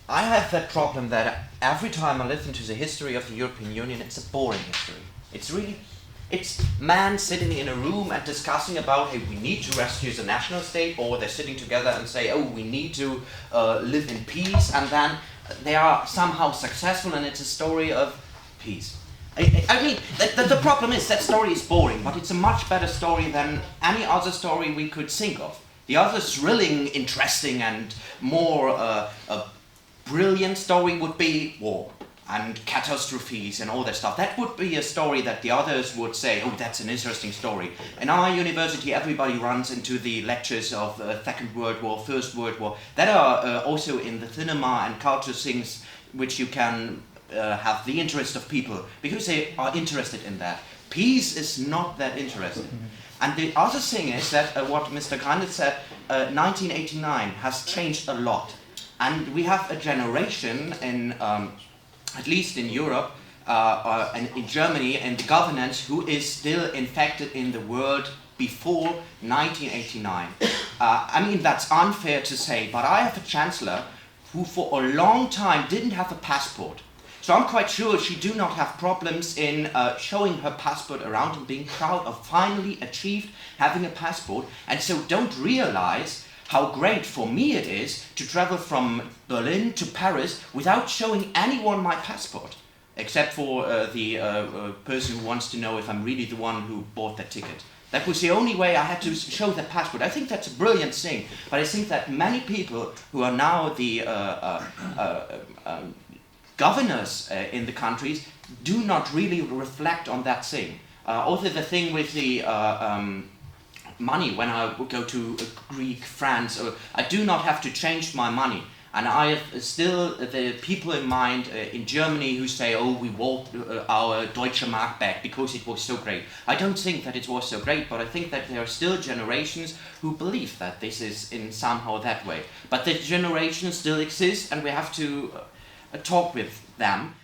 I have that problem that every time I listen to the history of the European Union, it's a boring history. It's man sitting in a room and discussing about, hey, we need to rescue the national state, or they're sitting together and say, oh, we need to live in peace, and then they are somehow successful, and it's a story of peace. I mean, the problem is that story is boring, but it's a much better story than any other story we could think of. The other thrilling, interesting, and more brilliant story would be war and catastrophes and all that stuff. That would be a story that the others would say, oh, that's an interesting story. In our university, everybody runs into the lectures of Second World War, First World War, that are also in the cinema and culture things which you can have the interest of people, because they are interested in that. Peace is not that interested. And the other thing is that what Mr. Grande said, 1989 has changed a lot. And we have a generation in at least in Europe and in Germany and the governance who is still infected in the world before 1989. I mean, that's unfair to say, but I have a chancellor who for a long time didn't have a passport. So I'm quite sure she do not have problems in showing her passport around and being proud of finally achieved having a passport, and so don't realize how great for me it is to travel from Berlin to Paris without showing anyone my passport, except for the person who wants to know if I'm really the one who bought that ticket. That was the only way I had to show that passport. I think that's a brilliant thing, but I think that many people who are now the governors in the countries do not really reflect on that thing. Also the thing with the money, when I would go to Greek, France, I do not have to change my money. And I have still the people in mind in Germany who say, oh, we walked our Deutsche Mark back because it was so great. I don't think that it was so great, but I think that there are still generations who believe that this is in somehow that way. But the generations still exist, and we have to talk with them.